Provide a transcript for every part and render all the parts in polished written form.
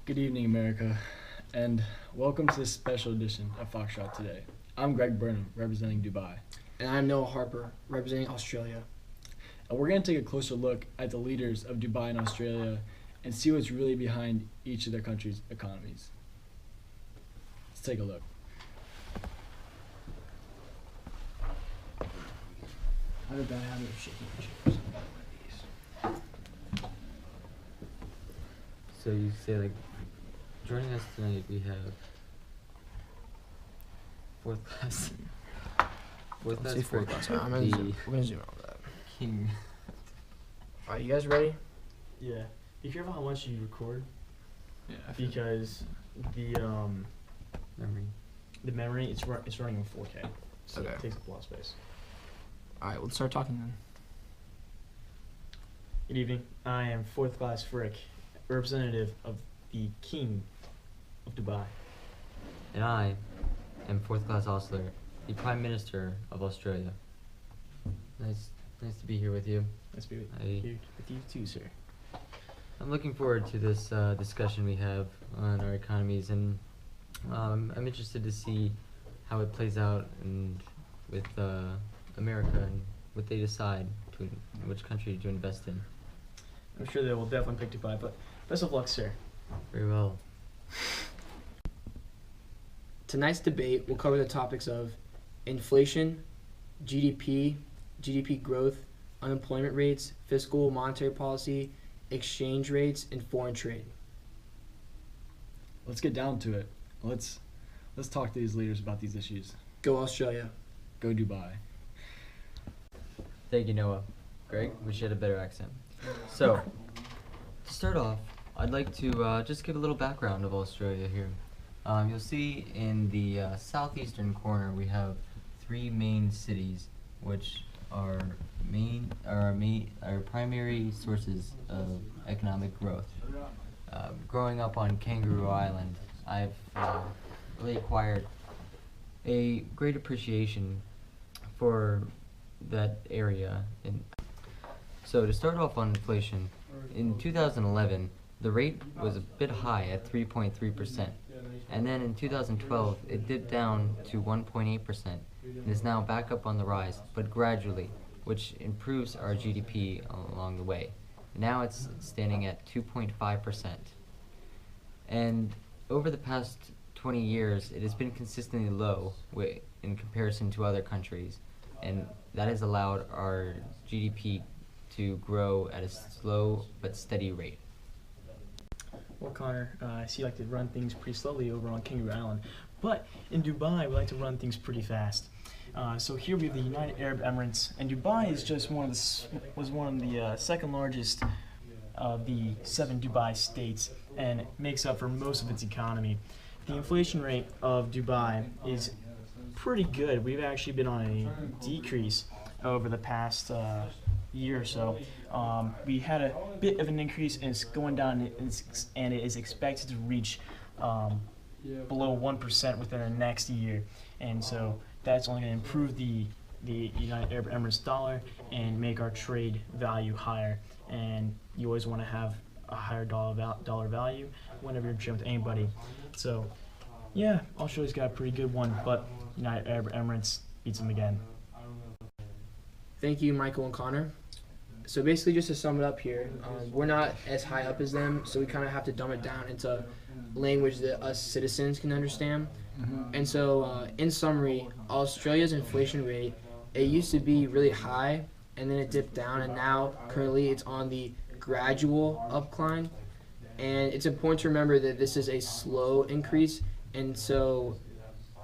Good evening, America, and welcome to this special edition of Foxtrot today. I'm Greg Burnham, representing Dubai, And I'm Noah Harper, representing Australia. and we're going to take a closer look at the leaders of Dubai and Australia and see what's really behind each of their countries' economies. Let's take a look. I have a bad habit of shaking my chairs. So you say, like, joining us tonight we have fourth class. Fourth class. Let's see fourth class. We're gonna zoom out that. King. Alright, you guys ready? Yeah. Be careful how much you record Yeah, because Memory. the memory it's running in 4K, so Okay. it takes up a lot of space. Alright, let's start talking then. Good evening. I am fourth class Frick, representative of the King of Dubai. And I am fourth class Osler, the Prime Minister of Australia. Nice to be here with you. Let's be I- here with you too, sir. I'm looking forward to this discussion we have on our economies, and I'm interested to see how it plays out and with America and what they decide to which country to invest in. I'm sure they will definitely pick Dubai, but best of luck, sir. Very well. Tonight's debate will cover the topics of inflation, GDP, GDP growth, unemployment rates, fiscal monetary policy, exchange rates, and foreign trade. let's get down to it. Let's talk to these leaders about these issues. Go Australia. Go Dubai. Thank you, Noah. Greg, wish you had a better accent. So, to start off, I'd like to just give a little background of Australia here. You'll see in the southeastern corner we have three main cities, which are primary sources of economic growth. Growing up on Kangaroo Island, I've really acquired a great appreciation for that area. So to start off on inflation, in 2011, the rate was a bit high at 3.3%, and then in 2012, it dipped down to 1.8% and is now back up on the rise, but gradually, which improves our GDP along the way. Now it's standing at 2.5%. And over the past 20 years, it has been consistently low in comparison to other countries, and that has allowed our GDP to grow at a slow but steady rate. Well, Connor, I see you like to run things pretty slowly over on Kangaroo Island, but in Dubai, we like to run things pretty fast. So here we have the United Arab Emirates, and Dubai is just was one of the second largest of the 7 Dubai states, and makes up for most of its economy. The inflation rate of Dubai is pretty good. We've actually been on a decrease over the past year or so. We had a bit of an increase, and it's going down, and it is expected to reach below 1% within the next year. And so that's only going to improve the United Arab Emirates dollar and make our trade value higher. And you always want to have a higher dollar value whenever you're trading with anybody. So yeah, Australia's got a pretty good one, but United Arab Emirates beats them again. Thank you, Michael and Connor. So basically, just to sum it up here, we're not as high up as them, so we kind of have to dumb it down into language that us citizens can understand. And so, in summary, Australia's inflation rate, it used to be really high, and then it dipped down, and now currently it's on the gradual upcline. And it's important to remember that this is a slow increase, and so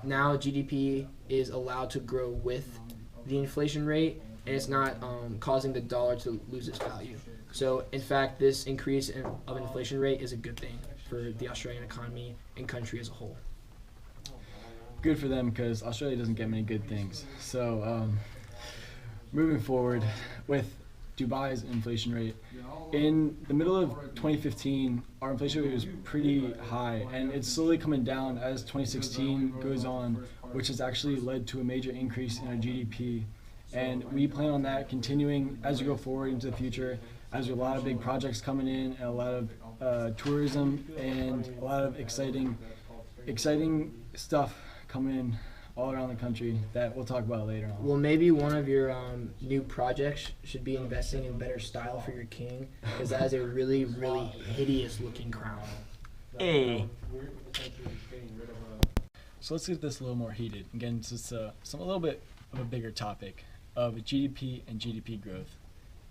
now GDP is allowed to grow with the inflation rate, and it's not causing the dollar to lose its value. So, in fact, this increase of inflation rate is a good thing for the Australian economy and country as a whole. Good for them, because Australia doesn't get many good things. So, moving forward with Dubai's inflation rate, in the middle of 2015, our inflation rate was pretty high, and it's slowly coming down as 2016 goes on, which has actually led to a major increase in our GDP. And we plan on that continuing as we go forward into the future, as there are a lot of big projects coming in and a lot of tourism and a lot of exciting stuff coming all around the country that we'll talk about later on. Well, maybe one of your new projects should be investing in better style for your king, because that is a really, really hideous-looking crown. Hey. So let's get this a little more heated and get into a little bit of a bigger topic of GDP and GDP growth.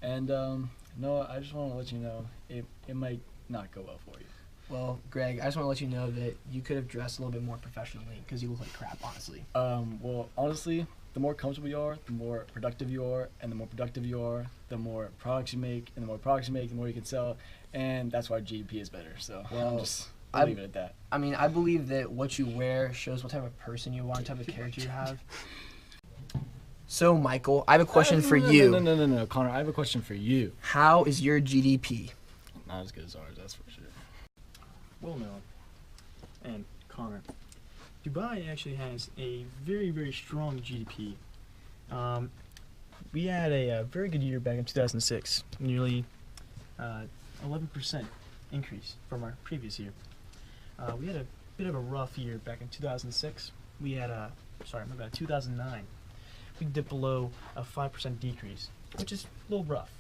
And Noah, I just want to let you know it might not go well for you. Well, Greg, I just want to let you know that you could have dressed a little bit more professionally, because you look like crap, honestly. Well, honestly, the more comfortable you are, the more productive you are, and the more productive you are, the more products you make, and the more products you make, the more you can sell, and that's why GDP is better. So Well, I'll leave it at that. I mean, I believe that what you wear shows what type of person you are, what type of character you have. So, Michael, I have a question for you. No, Connor, I have a question for you. How is your GDP? Not as good as ours, that's for sure. Well, no. And Connor, Dubai actually has a very, very strong GDP. We had a very good year back in 2006, nearly 11% increase from our previous year. We had a bit of a rough year back in 2006. We had 2009. We dipped below a 5% decrease, which is a little rough.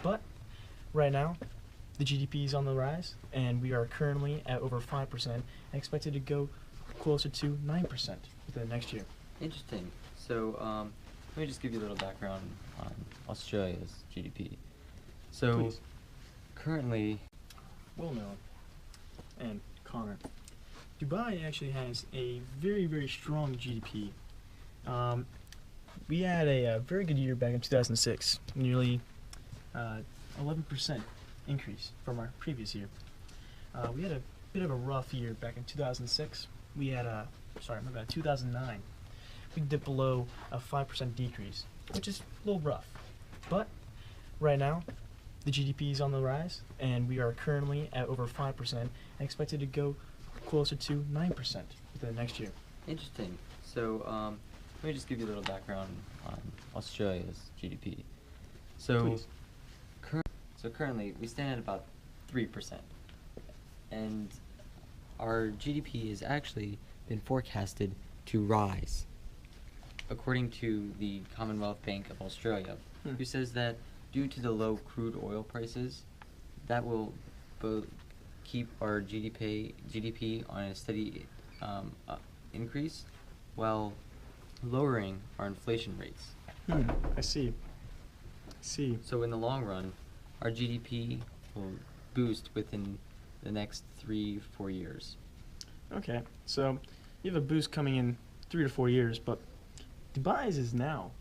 But right now, the GDP is on the rise, and we are currently at over 5% and expected to go closer to 9% within the next year. Interesting. So let me just give you a little background on Australia's GDP. So Please. currently, Well known. And Connor, Dubai actually has a very, very strong GDP. We had a very good year back in 2006, nearly 11% increase from our previous year. We had a bit of a rough year back in 2006. We had 2009. We dipped below a 5% decrease, which is a little rough. But right now, the GDP is on the rise, and we are currently at over 5% and expected to go closer to 9% within the next year. interesting. So let me just give you a little background on Australia's GDP. So Please. currently we stand at about 3%, and our GDP has actually been forecasted to rise, according to the Commonwealth Bank of Australia, who says that due to the low crude oil prices, that will both keep our GDP on a steady increase, while lowering our inflation rates. I see. So in the long run, our GDP will boost within the next 3-4 years. Okay, so you have a boost coming in 3 to 4 years, but Dubai's is now.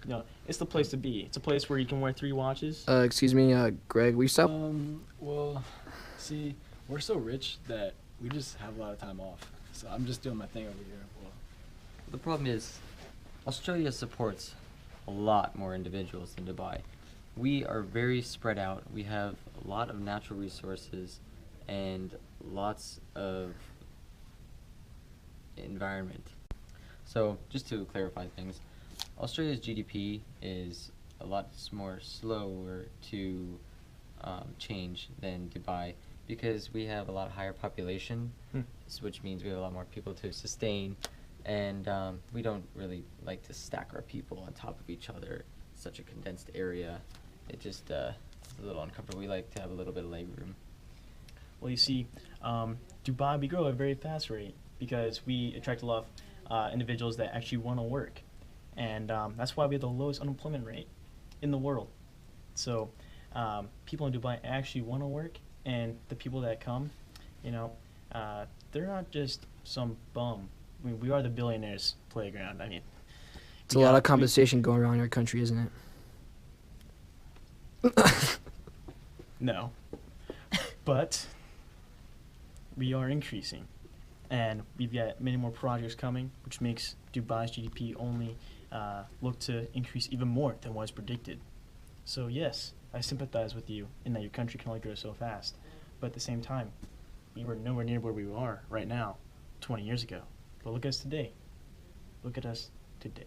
You know, it's the place to be. It's a place where you can wear 3 watches. Excuse me, Greg, will you stop? Well, see, we're so rich that we just have a lot of time off. So I'm just doing my thing over here. Well, The problem is, Australia supports a lot more individuals than Dubai. We are very spread out. We have a lot of natural resources and lots of environment. So just to clarify things, Australia's GDP is a lot more slower to change than Dubai, because we have a lot higher population, which means we have a lot more people to sustain, and we don't really like to stack our people on top of each other in such a condensed area. It just it's a little uncomfortable. We like to have a little bit of leg room. Well, you see, Dubai, we grow at a very fast rate because we attract a lot of individuals that actually want to work. And that's why we have the lowest unemployment rate in the world. So people in Dubai actually want to work, and the people that come, you know, they're not just some bum. I mean, we are the billionaires' playground. I mean, It's a lot of compensation going around in our country, isn't it? no. But we are increasing, and we've got many more projects coming, which makes Dubai's GDP only look to increase even more than what is predicted. So yes, I sympathize with you in that your country can only grow so fast, but at the same time, we were nowhere near where we are right now 20 years ago. But look at us today. Look at us today.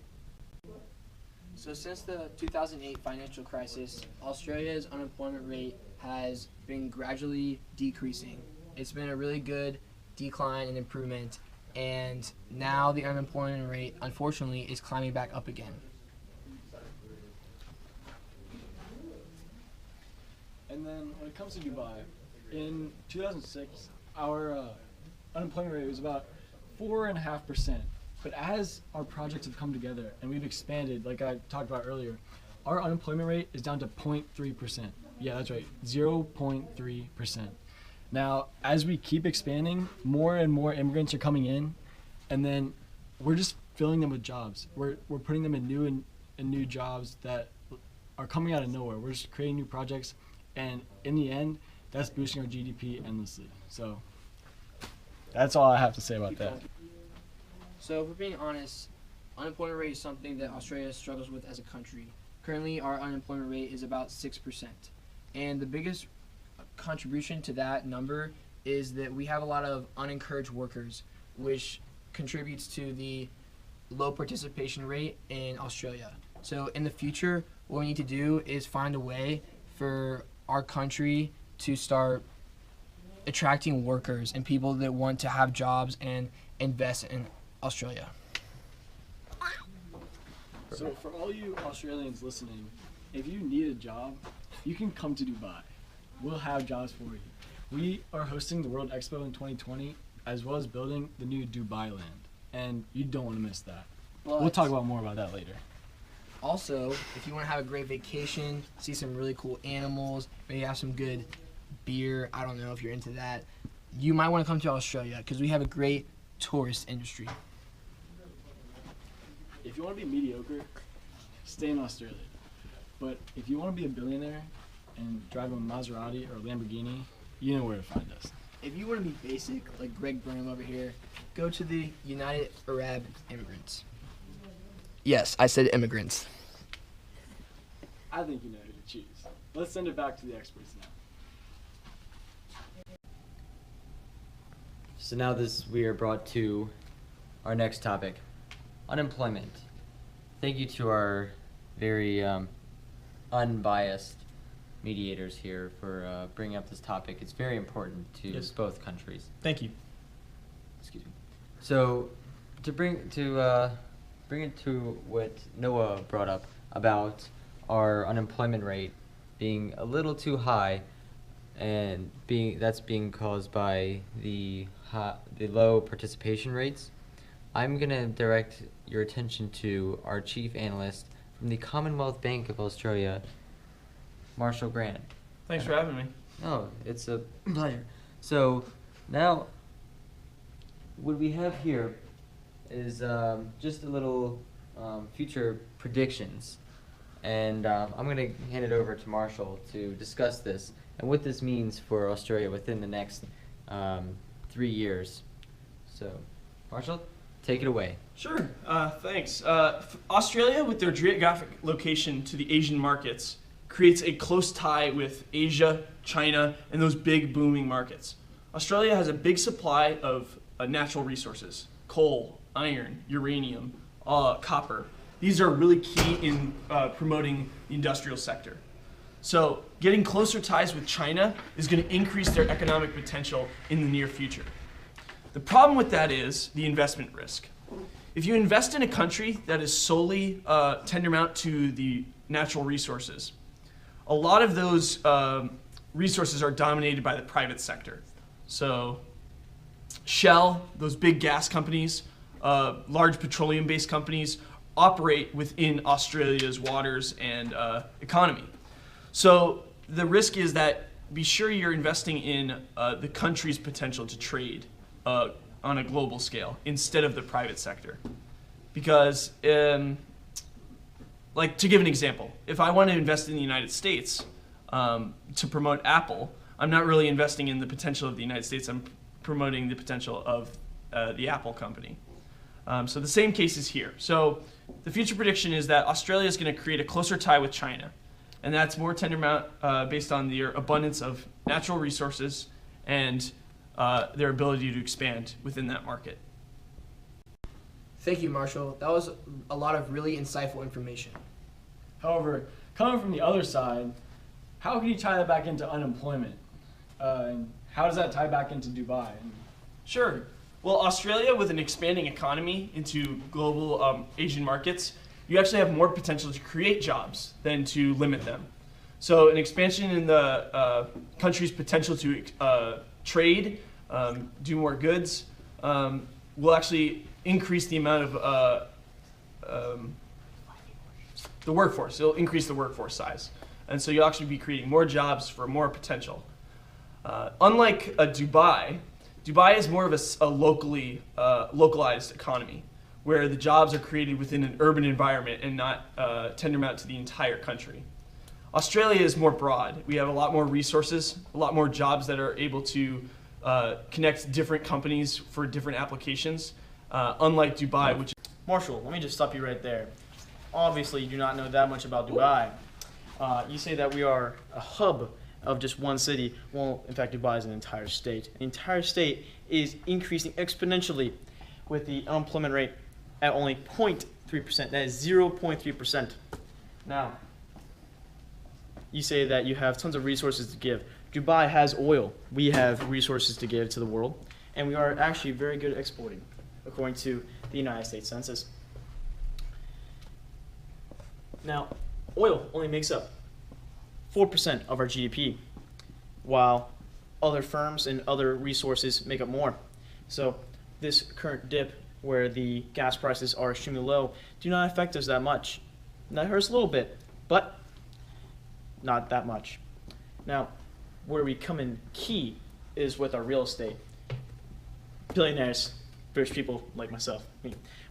So since the 2008 financial crisis, Australia's unemployment rate has been gradually decreasing. It's been a really good decline and improvement, and now the unemployment rate, unfortunately, is climbing back up again. And then when it comes to Dubai, in 2006, our unemployment rate was about 4.5%. But as our projects have come together and we've expanded, like I talked about earlier, our unemployment rate is down to 0.3%. Yeah, that's right, 0.3%. Now, as we keep expanding, more and more immigrants are coming in, and then we're just filling them with jobs. We're putting them in new jobs that are coming out of nowhere. We're just creating new projects, and in the end, that's boosting our GDP endlessly. So that's all I have to say about that. So if we're being honest, unemployment rate is something that Australia struggles with as a country. Currently, our unemployment rate is about 6%. And the biggest contribution to that number is that we have a lot of unencouraged workers, which contributes to the low participation rate in Australia. So in the future, what we need to do is find a way for our country to start attracting workers and people that want to have jobs and invest in Australia. So for all you Australians listening, if you need a job, you can come to Dubai. We'll have jobs for you. We are hosting the World Expo in 2020, as well as building the new Dubai land, and you don't want to miss that. We'll talk about more about that later. Also, if you want to have a great vacation, see some really cool animals, maybe have some good beer, I don't know if you're into that, you might want to come to Australia because we have a great tourist industry. If you want to be mediocre, stay in Australia. But if you want to be a billionaire and drive a Maserati or Lamborghini, you know where to find us. If you want to be basic, like Greg Burnham over here, go to the United Arab Immigrants. Yes, I said immigrants. I think you know who to choose. Let's send it back to the experts now. So now we are brought to our next topic, unemployment. Thank you to our very unbiased mediators here for bringing up this topic. It's very important to Yes. both countries. Thank you. Excuse me. So to bring it to what Noah brought up about our unemployment rate being a little too high, and that's being caused by the low participation rates. I'm going to direct your attention to our chief analyst from the Commonwealth Bank of Australia, Marshall Grant. Thanks for having me. Oh, it's a pleasure. So now, what we have here is just a little future predictions. And I'm going to hand it over to Marshall to discuss this and what this means for Australia within the next 3 years. So, Marshall, take it away. Sure. Thanks. Australia, with their geographic location to the Asian markets, creates a close tie with Asia, China, and those big booming markets. Australia has a big supply of natural resources: coal, iron, uranium, copper. These are really key in promoting the industrial sector. So getting closer ties with China is going to increase their economic potential in the near future. The problem with that is the investment risk. If you invest in a country that is solely tantamount to the natural resources, a lot of those resources are dominated by the private sector. So Shell, those big gas companies, large petroleum-based companies, operate within Australia's waters and economy. So the risk is that be sure you're investing in the country's potential to trade on a global scale instead of the private sector. Because, like, to give an example, if I want to invest in the United States to promote Apple, I'm not really investing in the potential of the United States, I'm promoting the potential of the Apple company. So the same case is here. So the future prediction is that Australia is going to create a closer tie with China. And that's more tantamount based on their abundance of natural resources and their ability to expand within that market. Thank you, Marshall. That was a lot of really insightful information. However, coming from the other side, how can you tie that back into unemployment? And how does that tie back into Dubai? Sure. Well, Australia, with an expanding economy into global Asian markets, you actually have more potential to create jobs than to limit them. So an expansion in the country's potential to trade, do more goods, will actually increase the amount of the workforce. It'll increase the workforce size. And so you'll actually be creating more jobs for more potential. Unlike Dubai, Dubai is more of a locally localized economy, where the jobs are created within an urban environment and not tendermount to the entire country. Australia is more broad. We have a lot more resources, a lot more jobs that are able to connect different companies for different applications, unlike Dubai, which Marshall, let me just stop you right there. Obviously, you do not know that much about Dubai. You say that we are a hub of just one city. Well, in fact, Dubai is an entire state. The entire state is increasing exponentially with the unemployment rate at only 0.3%. That is 0.3%. Now, you say that you have tons of resources to give. Dubai has oil. We have resources to give to the world, and we are actually very good at exporting, according to the United States Census. Now, oil only makes up 4% of our GDP, while other firms and other resources make up more. So this current dip where the gas prices are extremely low do not affect us that much. And that hurts a little bit, but not that much. Now, where we come in key is with our real estate. Billionaires, rich people like myself,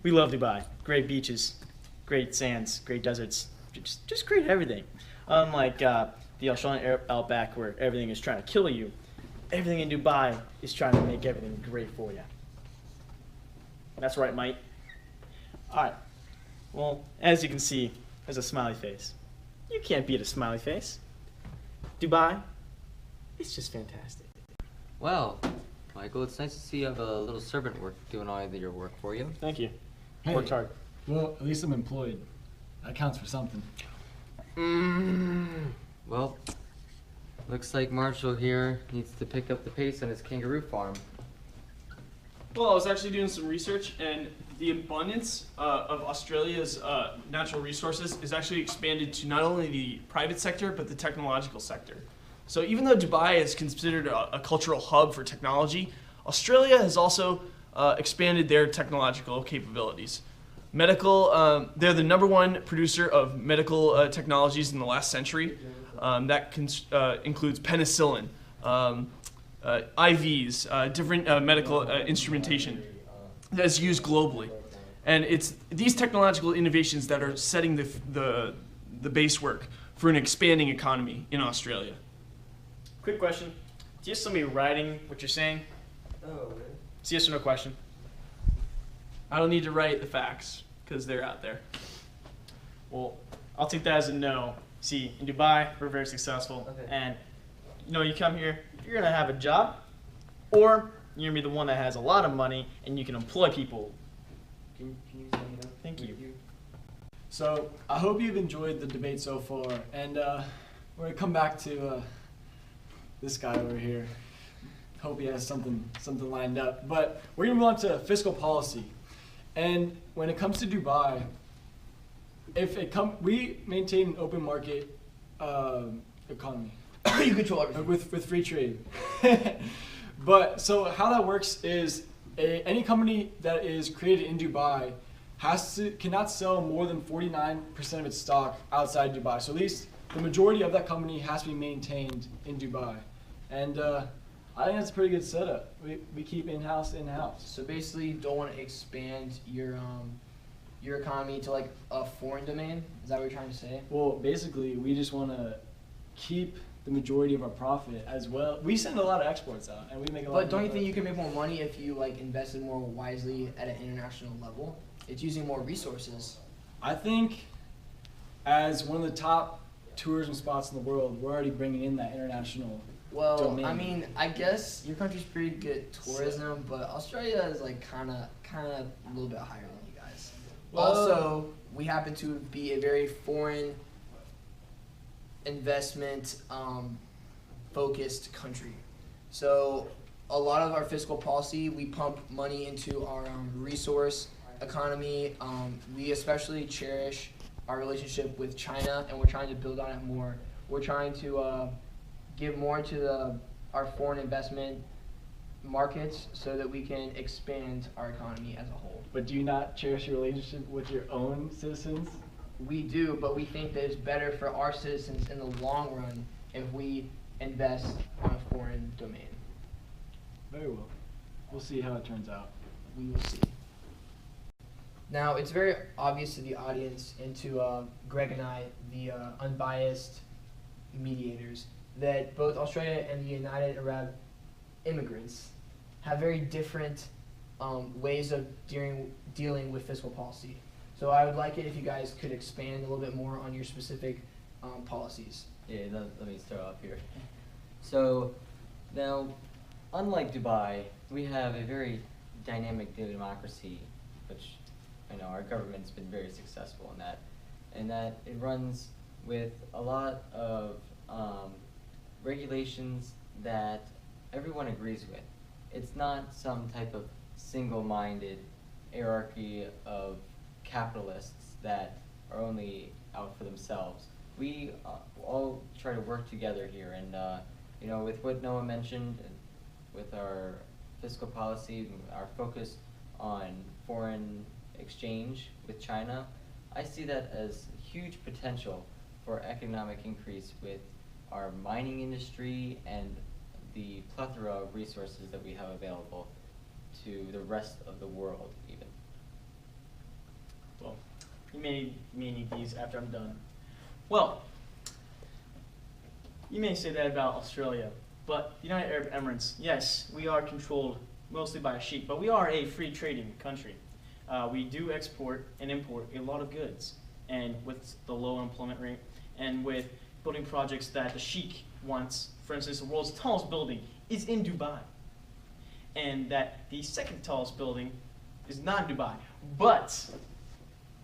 we love Dubai. Great beaches, great sands, great deserts, just great everything. Unlike the Australian outback where everything is trying to kill you, everything in Dubai is trying to make everything great for you. That's right, mate. All right. Well, as you can see, there's a smiley face. You can't beat a smiley face. Dubai, it's just fantastic. Well, Michael, it's nice to see you have a little servant work doing all of your work for you. Thank you. Hey, Worked hard. well, at least I'm employed. That counts for something. Well, looks like Marshall here needs to pick up the pace on his kangaroo farm. Well, I was actually doing some research, and the abundance of Australia's natural resources is actually expanded to not only the private sector, but the technological sector. So even though Dubai is considered a cultural hub for technology, Australia has also expanded their technological capabilities. Medical, they're the #1 producer of medical technologies in the last century. That includes penicillin, IVs, different medical instrumentation that's used globally. And it's these technological innovations that are setting the base work for an expanding economy in Australia. Quick question. Do you have somebody writing what you're saying? Oh, It's a yes or no question. I don't need to write the facts because they're out there. Well, I'll take that as a no. See, in Dubai, we're very successful. Okay. And, you come here, you're going to have a job, or you're going to be the one that has a lot of money and you can employ people. Can you send me that? Thank you. So I hope you've enjoyed the debate so far, and we're gonna come back to this guy over here. Hope he has something lined up. But we're gonna move on to fiscal policy, and when it comes to Dubai, we maintain an open market economy. You control everything. With free trade. But so how that works is any company that is created in Dubai cannot sell more than 49% of its stock outside Dubai. So at least the majority of that company has to be maintained in Dubai. And I think that's a pretty good setup. We keep in-house. So basically, you don't want to expand your economy to like a foreign domain. Is that what you're trying to say? Well, basically, we just want to keep the majority of our profit as well. We send a lot of exports out, and we make a lot. But don't you think you can make more money if you like invested more wisely at an international level? It's using more resources. I think as one of the top tourism spots in the world, we're already bringing in that international Well, domain. I mean, I guess your country's pretty good at tourism, but Australia is like kind of a little bit higher than you guys. Well- Also, we happen to be a very foreign investment focused country. So a lot of our fiscal policy, we pump money into our resource economy. We especially cherish our relationship with China, and we're trying to build on it more. We're trying to give more to our foreign investment markets so that we can expand our economy as a whole. But do you not cherish your relationship with your own citizens? We do, but we think that it's better for our citizens in the long run if we invest on a foreign domain. Very well. We'll see how it turns out. We will see. Now, it's very obvious to the audience and to Greg and I, the unbiased mediators, that both Australia and the United Arab immigrants have very different ways of dealing with fiscal policy. So I would like it if you guys could expand a little bit more on your specific policies. Yeah, let me start off here. So, now, unlike Dubai, we have a very dynamic democracy, which I know our government's been very successful in that, and that it runs with a lot of regulations that everyone agrees with. It's not some type of single-minded hierarchy of capitalists that are only out for themselves. We all try to work together here, and you know, with what Noah mentioned, with our fiscal policy, our focus on foreign exchange with China, I see that as huge potential for economic increase with our mining industry and the plethora of resources that we have available to the rest of the world even. Well, you may need these after I'm done. Well, you may say that about Australia, but the United Arab Emirates, yes, we are controlled mostly by a sheik, but we are a free trading country. We do export and import a lot of goods, and with the low unemployment rate, and with building projects that the sheik wants, for instance, the world's tallest building is in Dubai, and that the second tallest building is not in Dubai, but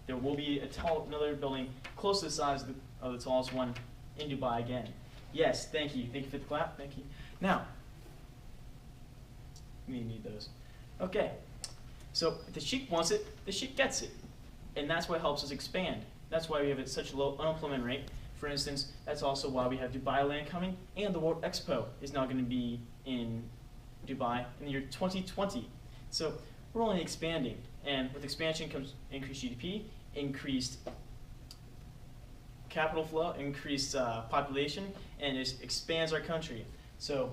there will be another building close to the size of the tallest one in Dubai again. Yes, thank you. Thank you for the clap. Thank you. Now, we need those. Okay. So if the sheik wants it, the sheik gets it. And that's what helps us expand. That's why we have such a low unemployment rate. For instance, that's also why we have Dubai Land coming, and the World Expo is now going to be in Dubai in the year 2020. So we're only expanding. And with expansion comes increased GDP, increased capital flow, increased population, and it expands our country. So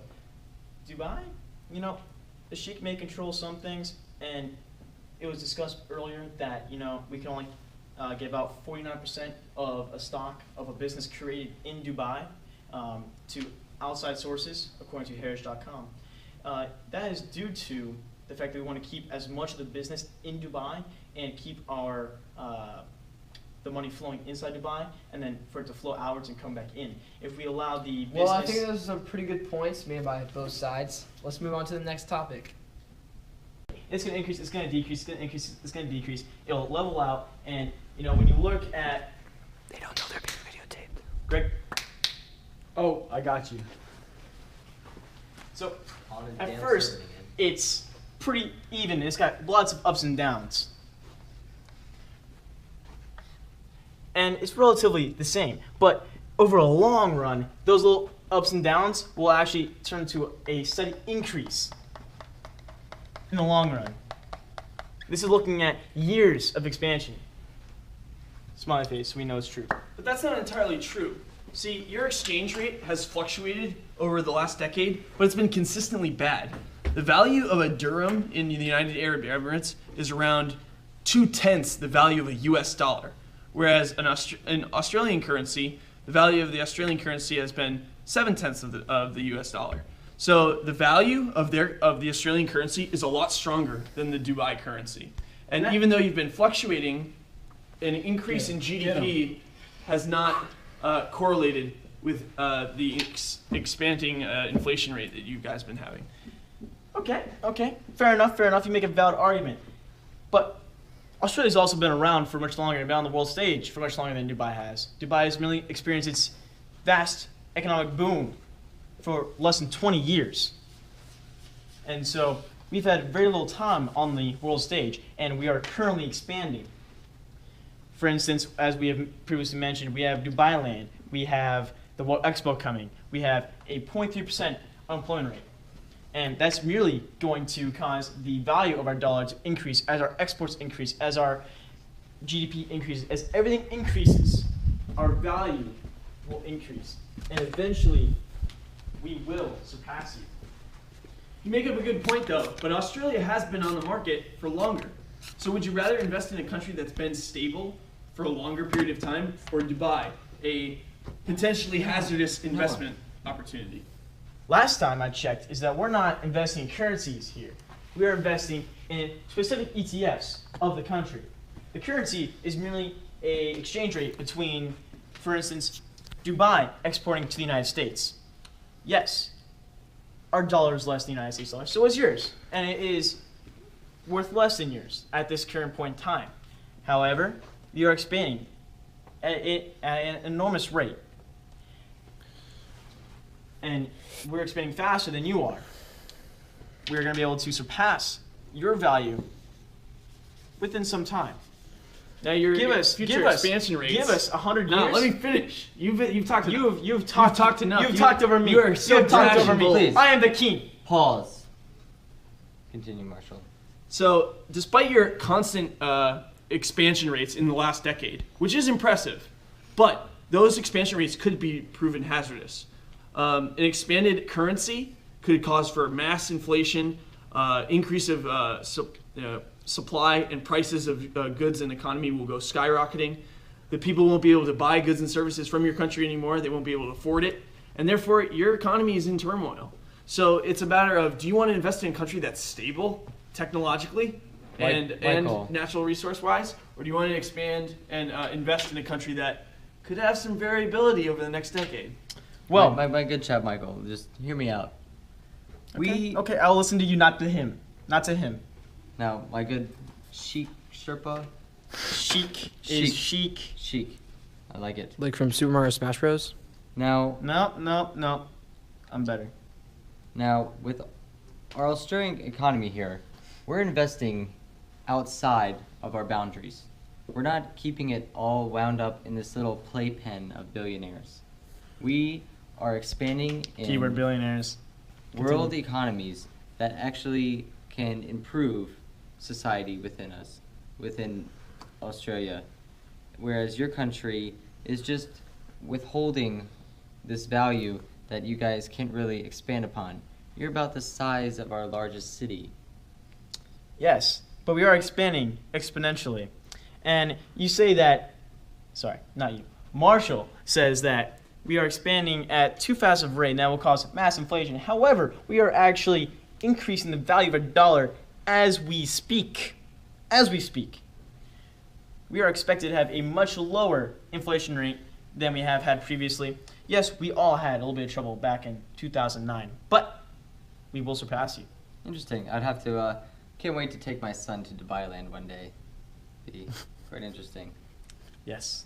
Dubai, you know, the sheik may control some things, and it was discussed earlier that, you know, we can only give out 49% of a stock of a business created in Dubai to outside sources, according to Heritage.com. That is due to the fact that we want to keep as much of the business in Dubai and keep our the money flowing inside Dubai, and then for it to flow outwards and come back in. If we allow the business... Well, I think those are some pretty good points made by both sides. Let's move on to the next topic. It's going to increase, it's going to decrease, it's going to increase, it's going to decrease. It'll level out, and, you know, when you look at... They don't know they're being videotaped. Greg? Oh, I got you. So, at first, it's pretty even. It's got lots of ups and downs. And it's relatively the same. But over a long run, those little ups and downs will actually turn to a steady increase in the long run. This is looking at years of expansion. Smiley face, we know it's true. But that's not entirely true. See, your exchange rate has fluctuated over the last decade, but it's been consistently bad. The value of a dirham in the United Arab Emirates is around 2/10 the value of a US dollar, whereas in Australian currency, the value of the Australian currency has been 7/10 of the US dollar. So the value of the Australian currency is a lot stronger than the Dubai currency. And even though you've been fluctuating, an increase in GDP has not correlated with the expanding inflation rate that you guys been having. Okay, fair enough. You make a valid argument. But Australia's also been around for much longer and been on the world stage for much longer than Dubai has. Dubai has really experienced its vast economic boom for less than 20 years. And so we've had very little time on the world stage, and we are currently expanding. For instance, as we have previously mentioned, we have Dubai Land, we have the World Expo coming, we have a 0.3% unemployment rate. And that's merely going to cause the value of our dollar to increase as our exports increase, as our GDP increases, as everything increases, our value will increase. And eventually, we will surpass you. You make up a good point, though, but Australia has been on the market for longer. So would you rather invest in a country that's been stable for a longer period of time, or Dubai, a potentially hazardous investment opportunity? Last time I checked is that we're not investing in currencies here. We are investing in specific ETFs of the country. The currency is merely an exchange rate between, for instance, Dubai exporting to the United States. Yes, our dollar is less than the United States dollar, so is yours. And it is worth less than yours at this current point in time. However, we are expanding at an enormous rate. And we're expanding faster than you are. We're going to be able to surpass your value within some time. Now your future expansion rates. Give us 100 years. No, let me finish. You've talked enough. You've talked enough. You've talked over me. You are so You've talked over passionate. me. Please. I am the king. Pause. Continue, Marshall. So, despite your constant expansion rates in the last decade, which is impressive, but those expansion rates could be proven hazardous. An expanded currency could cause for mass inflation, increase of supply and prices of goods and economy will go skyrocketing. The people won't be able to buy goods and services from your country anymore. They won't be able to afford it. And therefore, your economy is in turmoil. So it's a matter of, do you want to invest in a country that's stable technologically and natural resource-wise? Or do you want to expand and invest in a country that could have some variability over the next decade? Well, my good chap, Michael, just hear me out. Okay, I'll listen to you, not to him. Not to him. Now, my good Sheik Sherpa. Sheik is chic. Sheik. I like it. Like from Super Mario Smash Bros. Now, No. I'm better. Now, with our Australian economy here, we're investing outside of our boundaries. We're not keeping it all wound up in this little playpen of billionaires. We are expanding in Keyword billionaires. world economies that actually can improve society within us, within Australia, whereas your country is just withholding this value that you guys can't really expand upon. You're about the size of our largest city. Yes, but we are expanding exponentially. And you say that, sorry, not you. Marshall says that we are expanding at too fast of a rate and that will cause mass inflation. However, we are actually increasing the value of our dollar as we speak. As we speak. We are expected to have a much lower inflation rate than we have had previously. Yes, we all had a little bit of trouble back in 2009, but we will surpass you. Interesting. I'd have to, can't wait to take my son to Dubai Land one day. Be quite interesting. Yes.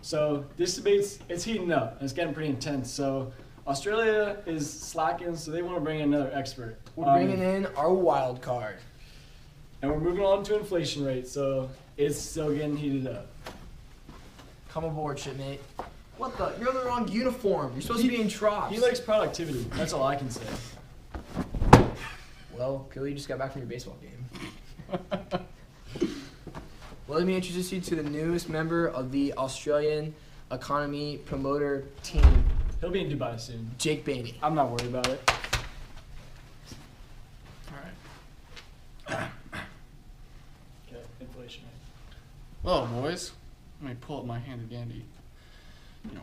So this debate's it's heating up. It's getting pretty intense. So Australia is slacking, so they want to bring in another expert. We're bringing in our wild card. And we're moving on to inflation rate, so it's still getting heated up. Come aboard, shipmate. What the? You're in the wrong uniform. You're supposed to be in Trops. He likes productivity. That's all I can say. Well, Billy, you just got back from your baseball game. Well, let me introduce you to the newest member of the Australian Economy Promoter Team, He'll be in Dubai soon. Jake Bainey. I'm not worried about it. Alright. Okay, inflation rate. Well, boys, let me pull up my handy dandy,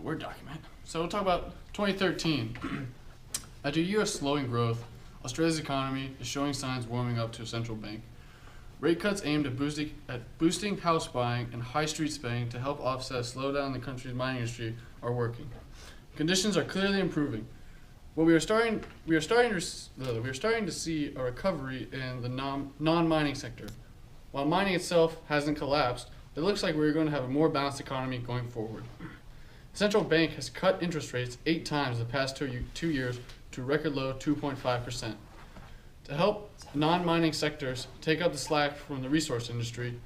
Word document. So we'll talk about 2013. After a year of slowing growth, Australia's economy is showing signs warming up to a central bank. Rate cuts aimed at boosting house buying and high street spending to help offset a slowdown in the country's mining industry are working. Conditions are clearly improving. But we are starting to see a recovery in the non-mining sector. While mining itself hasn't collapsed, it looks like we're going to have a more balanced economy going forward. The central bank has cut interest rates 8 times the past 2 years to a record low 2.5%. To help non-mining sectors take up the slack from the resource industry,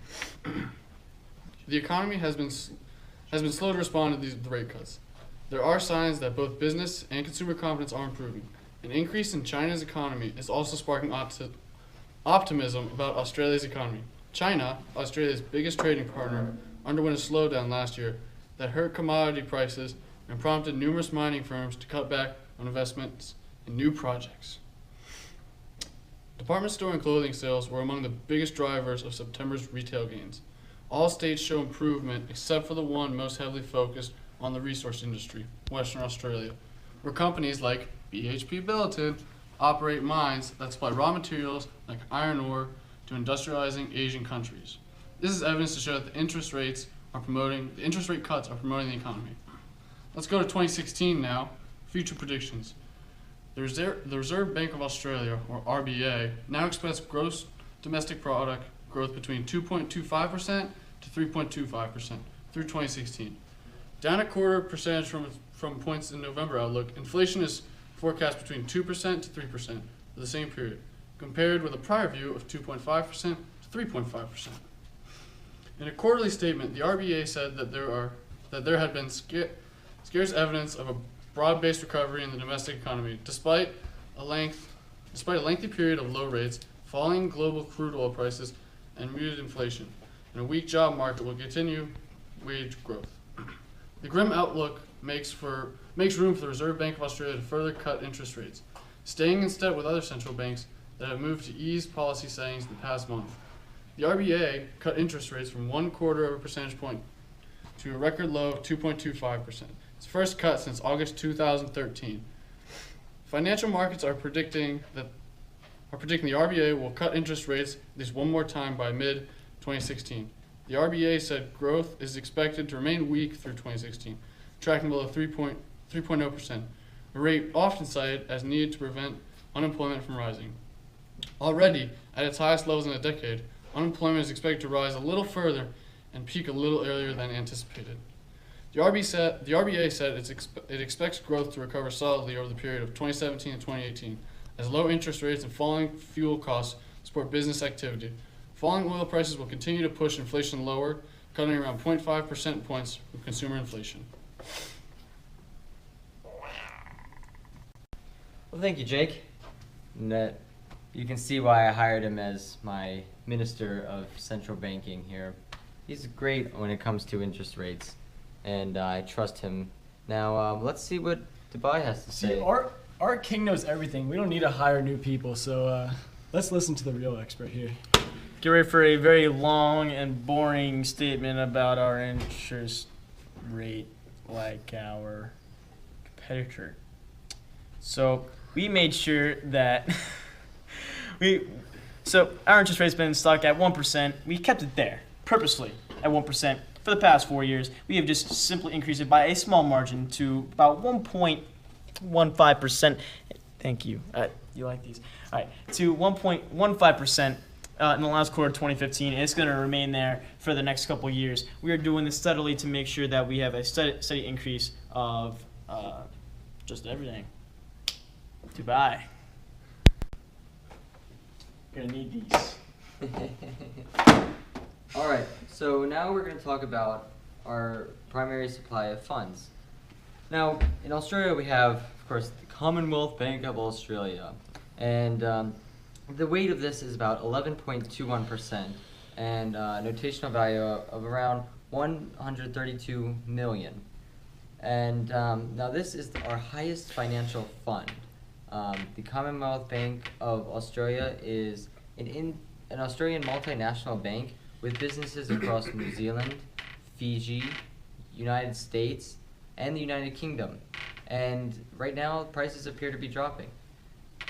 the economy has been slow to respond to the rate cuts. There are signs that both business and consumer confidence are improving. An increase in China's economy is also sparking optimism about Australia's economy. China, Australia's biggest trading partner, underwent a slowdown last year that hurt commodity prices and prompted numerous mining firms to cut back on investments in new projects. Department store and clothing sales were among the biggest drivers of September's retail gains. All states show improvement except for the one most heavily focused on the resource industry, Western Australia, where companies like BHP Billiton operate mines that supply raw materials like iron ore to industrializing Asian countries. This is evidence to show that the interest rate cuts are promoting the economy. Let's go to 2016 now. Future predictions. The Reserve Bank of Australia, or RBA, now expects gross domestic product growth between 2.25% to 3.25% through 2016. Down a quarter percentage from points in November outlook, inflation is forecast between 2% to 3% for the same period, compared with a prior view of 2.5% to 3.5%. In a quarterly statement, the RBA said that there had been scarce evidence of a broad-based recovery in the domestic economy, despite a lengthy period of low rates, falling global crude oil prices, and muted inflation. And a weak job market will continue wage growth. The grim outlook makes room for the Reserve Bank of Australia to further cut interest rates, staying in step with other central banks that have moved to ease policy settings the past month. The RBA cut interest rates from 1/4 of a percentage point to a record low of 2.25%. Its first cut since August 2013. Financial markets are predicting the RBA will cut interest rates at least one more time by mid-2016. The RBA said growth is expected to remain weak through 2016, tracking below 3.0%, a rate often cited as needed to prevent unemployment from rising. Already, at its highest levels in a decade, unemployment is expected to rise a little further and peak a little earlier than anticipated. The RBA said it expects growth to recover solidly over the period of 2017 and 2018, as low interest rates and falling fuel costs support business activity. Falling oil prices will continue to push inflation lower, cutting around 0.5 percentage points from consumer inflation. Well, thank you, Jake. And you can see why I hired him as my Minister of Central Banking here. He's great when it comes to interest rates, and I trust him. Now, let's see what Dubai has to say. See, our king knows everything. We don't need to hire new people, so let's listen to the real expert here. Get ready for a very long and boring statement about our interest rate, like our competitor. So we made sure that our interest rate's been stuck at 1%. We kept it there purposely at 1% for the past 4 years. We have just simply increased it by a small margin to about 1.15%. Thank you. You like these? All right, to 1.15%. In the last quarter of 2015, and it's going to remain there for the next couple of years. We are doing this steadily to make sure that we have a steady increase of just everything. Dubai. Gonna need these. All right, so now we're going to talk about our primary supply of funds. Now, in Australia, we have, of course, the Commonwealth Bank of Australia, and the weight of this is about 11.21% and a notational value of around 132 million. And now this is our highest financial fund. The Commonwealth Bank of Australia is an Australian multinational bank with businesses across New Zealand, Fiji, United States, and the United Kingdom. And right now, prices appear to be dropping.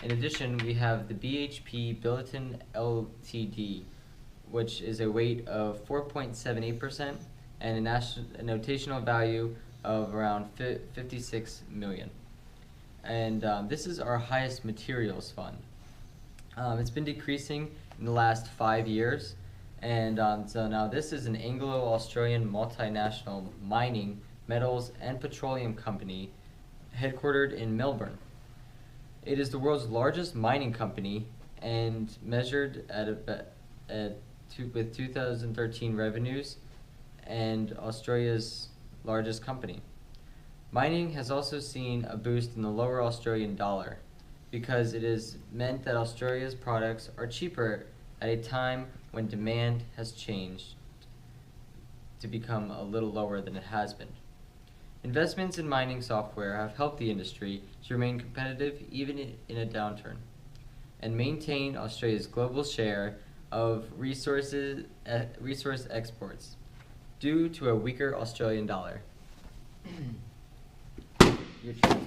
In addition, we have the BHP Billiton Ltd, which is a weight of 4.78% and a notational value of around 56 million. And this is our highest materials fund. It's been decreasing in the last 5 years, and so now this is an Anglo-Australian multinational mining metals, and petroleum company headquartered in Melbourne. It is the world's largest mining company and measured with 2013 revenues and Australia's largest company. Mining has also seen a boost in the lower Australian dollar because it has meant that Australia's products are cheaper at a time when demand has changed to become a little lower than it has been. Investments in mining software have helped the industry to remain competitive even in a downturn and maintain Australia's global share of resource exports due to a weaker Australian dollar. Your turn.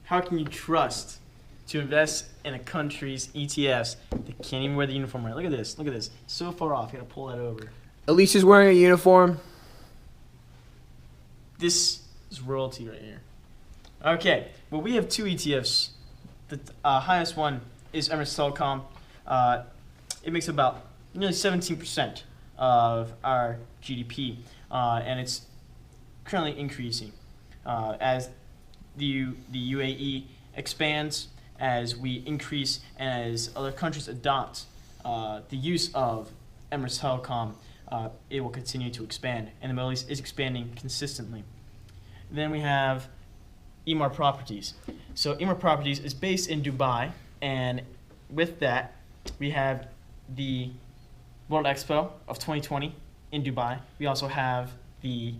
How can you trust to invest in a country's ETFs that can't even wear the uniform right? Look at this. Look at this. So far off. You gotta pull that over. Alicia's wearing a uniform. This is royalty right here. Okay. Well, we have two ETFs. The highest one is Emirates Telecom. It makes about nearly 17% of our GDP, and it's currently increasing as the UAE expands, as we increase, and as other countries adopt the use of Emirates Telecom. It will continue to expand, and the Middle East is expanding consistently. Then we have Emaar Properties. So Emaar Properties is based in Dubai, and with that, we have the World Expo of 2020 in Dubai. We also have the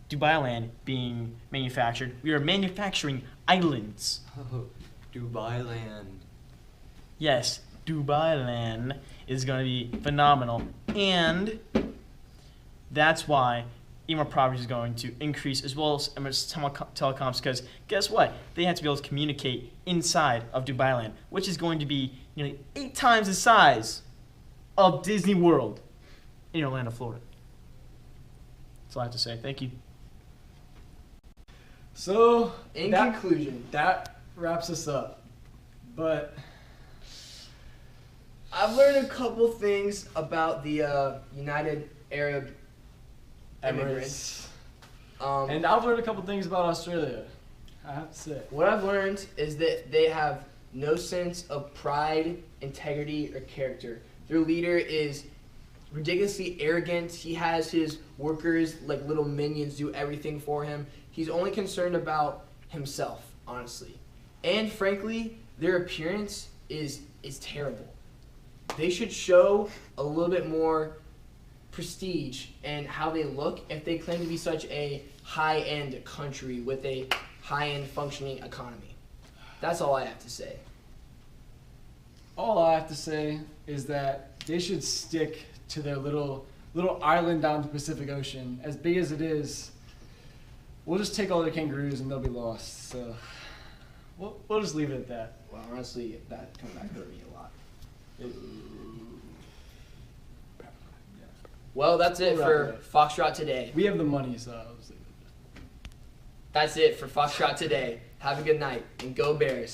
Dubai Land being manufactured. We are manufacturing islands. Oh, Dubai Land. Yes, Dubai Land is going to be phenomenal, and that's why Emaar Properties is going to increase, as well as Emirates Telecoms, because guess what? They have to be able to communicate inside of Dubai Land, which is going to be nearly 8 times the size of Disney World in Orlando, Florida. That's all I have to say. Thank you. So, In that, conclusion, that wraps us up. But I've learned a couple things about the United Arab Emirates. And I've learned a couple things about Australia, I have to say. What I've learned is that they have no sense of pride, integrity, or character. Their leader is ridiculously arrogant. He has his workers like little minions do everything for him. He's only concerned about himself, honestly. And frankly, their appearance is terrible. They should show a little bit more prestige in how they look if they claim to be such a high-end country with a high-end functioning economy. That's all I have to say. All I have to say is that they should stick to their little island down the Pacific Ocean. As big as it is, we'll just take all their kangaroos and they'll be lost. So we'll just leave it at that. Well, honestly, that comeback hurt me a lot. Well, that's it for Foxtrot today. We have the money, so I'll just leave it at that. That's it for Foxtrot today. Have a good night, and go Bears.